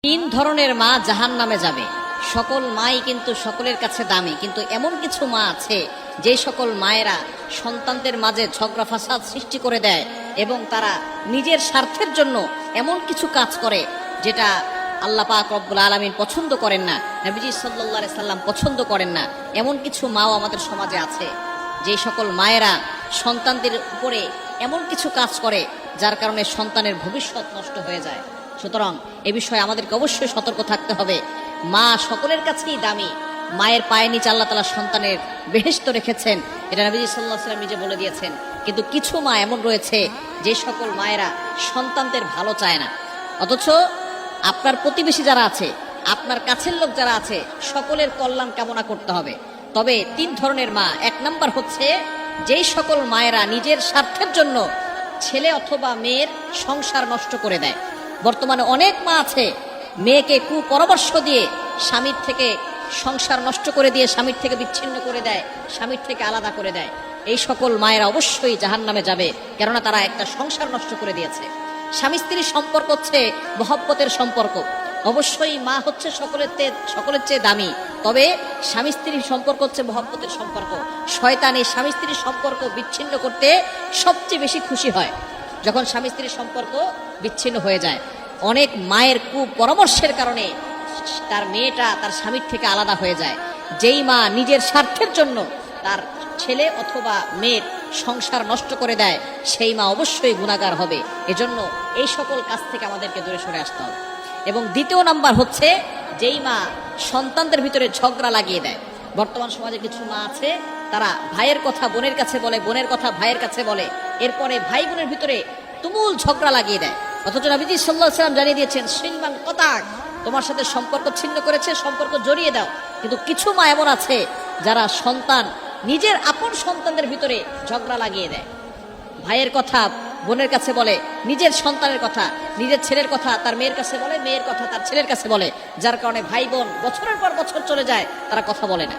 তিন ধরনের মা জাহান্নামে যাবে। সকল মাই কিন্তু সকলের কাছে দামি, কিন্তু এমন কিছু মা আছে যে সকল মায়েরা সন্তানদের মাঝে ঝগড়া ফাসাদ সৃষ্টি করে দেয় এবং তারা নিজের স্বার্থের জন্য এমন কিছু কাজ করে যেটা আল্লাহ পাক রব্বুল আলামিন পছন্দ করেন না, নবীজি সাল্লাল্লাহু আলাইহি সাল্লাম পছন্দ করেন না। এমন কিছু মাও আমাদের সমাজে আছে যে সকল মায়েরা সন্তানদের উপরে এমন কিছু কাজ করে যার কারণে সন্তানের ভবিষ্যৎ নষ্ট হয়ে যায়। সুতরাং এ বিষয়ে আমাদেরকে অবশ্যই সতর্ক থাকতে হবে। মা সকলের কাছেই দামি। মায়ের পায়ে নিচে আল্লাহ তাআলা সন্তানের বেহেশত রেখেছেন, এটা নবীজি সাল্লাল্লাহু আলাইহি সাল্লাম নিজে বলে দিয়েছেন। কিন্তু কিছু মা এমন রয়েছে যে সকল মায়েরা সন্তানদের ভালো চায় না, অথচ আপনার প্রতিবেশী যারা আছে, আপনার কাছের লোক যারা আছে, সকলের কল্যাণ কামনা করতে হবে। তবে তিন ধরনের মা, এক নাম্বার হচ্ছে যেই সকল মায়েরা নিজের স্বার্থের জন্য ছেলে অথবা মেয়ের সংসার নষ্ট করে দেয়। বর্তমানে অনেক মা আছে মেয়েকে কুপরামর্শ দিয়ে স্বামীর থেকে সংসার নষ্ট করে দিয়ে স্বামীর থেকে বিচ্ছিন্ন করে দেয়, স্বামীর থেকে আলাদা করে দেয়। এই সকল মায়েরা অবশ্যই জাহান্নামে যাবে, কেননা তারা একটা সংসার নষ্ট করে দিয়েছে। স্বামী স্ত্রীর সম্পর্ক হচ্ছে মহব্বতের সম্পর্ক। অবশ্যই মা হচ্ছে সকলের চেয়ে দামি, তবে স্বামী স্ত্রীর সম্পর্ক হচ্ছে মহব্বতের সম্পর্ক। শয়তান এই স্বামী স্ত্রীর সম্পর্ক বিচ্ছিন্ন করতে সবচেয়ে বেশি খুশি হয় যখন স্বামী স্ত্রীর সম্পর্ক বিচ্ছিন্ন হয়ে যায়। অনেক মায়ের কুপরামর্শের কারণে তার মেয়েটা তার স্বামীর থেকে আলাদা হয়ে যায়। যেই মা নিজের স্বার্থের জন্য তার ছেলে অথবা মেয়ের সংসার নষ্ট করে দেয়, সেই মা অবশ্যই গুনাহগার হবে। এজন্য এই সকল কাজ থেকে আমাদেরকে দূরে সরে আসতে হবে। এবং দ্বিতীয় নাম্বার হচ্ছে যেই মা সন্তানদের ভিতরে ঝগড়া লাগিয়ে দেয়। বর্তমান সমাজে কিছু মা আছে, তারা ভাইয়ের কথা বোনের কাছে বলে, বোনের কথা ভাইয়ের কাছে বলে, এরপরে ভাই বোনের ভিতরে তুমুল ঝগড়া লাগিয়ে দেয়। অথচ নবীজি সাল্লাল্লাহু আলাইহি সাল্লাম জানিয়ে দিয়েছেন, সিলমান কতাক, তোমার সাথে সম্পর্ক ছিন্ন করেছে, সম্পর্ক জড়িয়ে দাও। কিন্তু কিছু মা এমন আছে যারা নিজের আপন সন্তানদের ভিতরে ঝগড়া লাগিয়ে দেয়। ভাইয়ের কথা বোনের কাছে বলে, নিজের সন্তানের কথা নিজের ছেলের কথা তার মেয়ের কাছে বলে, মেয়ের কথা তার ছেলের কাছে বলে, যার কারণে ভাই বোন বছরের পর বছর চলে যায়, তারা কথা বলে না।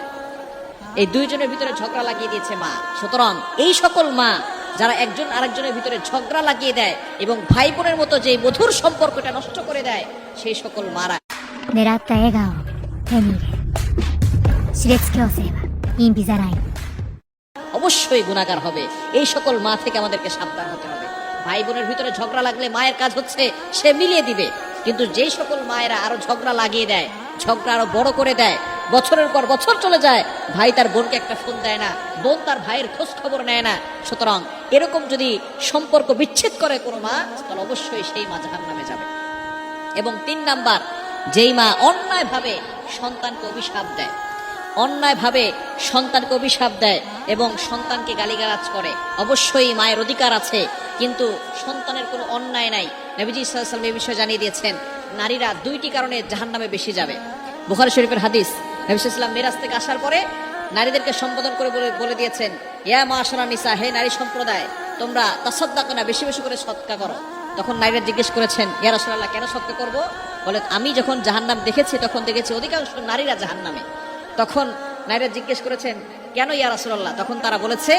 এই দুইজনের ভিতরে ঝগড়া লাগিয়ে দিয়েছে মা। সুতরাং এই সকল মা যারা একজন আরেকজনের ভিতরে ঝগড়া লাগিয়ে দেয় এবং ভাই বোনের মতো যে মধুর সম্পর্কটা নষ্ট করে দেয়, সেই সকল মারা অবশ্যই গুনাহগার হবে। এই সকল মা থেকে আমাদেরকে সাবধান হতে হবে। ভাই বোনের ভিতরে ঝগড়া লাগলে মায়ের কাজ হচ্ছে সে মিলিয়ে দিবে, কিন্তু যেই সকল মায়েরা আরো ঝগড়া লাগিয়ে দেয়, ঝগড়া আরো বড় করে দেয়, বছরের পর বছর চলে যায়, ভাই তার বোনকে একটা ফোন দেয় না, বোন তার ভাইয়ের খোঁজ খবর নেয় না। সুতরাং এরকম যদি সম্পর্ক বিচ্ছেদ করে কোনো মা, তাহলে অবশ্যই সেই মা জাহান্নামে যাবে। এবং তিন নাম্বার, যেই মা অন্যায়ভাবে সন্তানকে অভিশাপ দেয়, অন্যায়ভাবে সন্তানকে অভিশাপ দেয় এবং সন্তানকে গালিগালাজ করে, অবশ্যই মায়ের অধিকার আছে, কিন্তু সন্তানের কোনো অন্যায় নাই। নবীজি সাল্লাল্লাহু আলাইহি ওয়াসাল্লাম এই বিষয়ে জানিয়ে দিয়েছেন, নারীরা দুইটি কারণে জাহান্নামে বেশি যাবে। বুখারী শরীফের হাদিস, নবী সাল্লাল্লাহু আলাইহি ওয়াসাল্লাম মিরাজ থেকে আসার পরে নারীদেরকে সম্বোধন করে বলে দিয়েছেন, ইয়া মাশারা নিসা, হে নারী সম্প্রদায়, তোমরা তাসাদদাকনা, বেশি বেশি করে সদকা করো। তখন নারীরা জিজ্ঞেস করেছেন, ইয়া রাসূলুল্লাহ, কেন সদকা করব? বলে, আমি যখন জাহান্নাম দেখেছি তখন দেখেছি অধিকাংশ নারীরা জাহান্নামে। তখন নারীরা জিজ্ঞেস করেছেন, কেন ইয়া রাসূলুল্লাহ? তখন তারা বলেছে,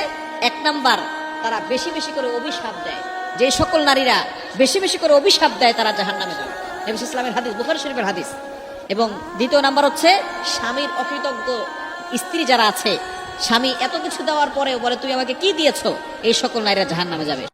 এক নাম্বার, তারা বেশি বেশি করে অভিশাপ দেয়। যে সকল নারীরা বেশি বেশি করে অভিশাপ দেয় তারা জাহান্নামে যাবে। নবী সাল্লাল্লাহু আলাইহি ওয়াসাল্লামের হাদিস, বুখারী শরীফের হাদিস। এবং দ্বিতীয় নাম্বার হচ্ছে স্বামীর অকৃতজ্ঞ স্ত্রী যারা আছে, স্বামী এত কিছু দেওয়ার পরেও বলে, তুই আমাকে কি দিয়েছো, এই সকল নারীরা জাহান্নামে যাবে।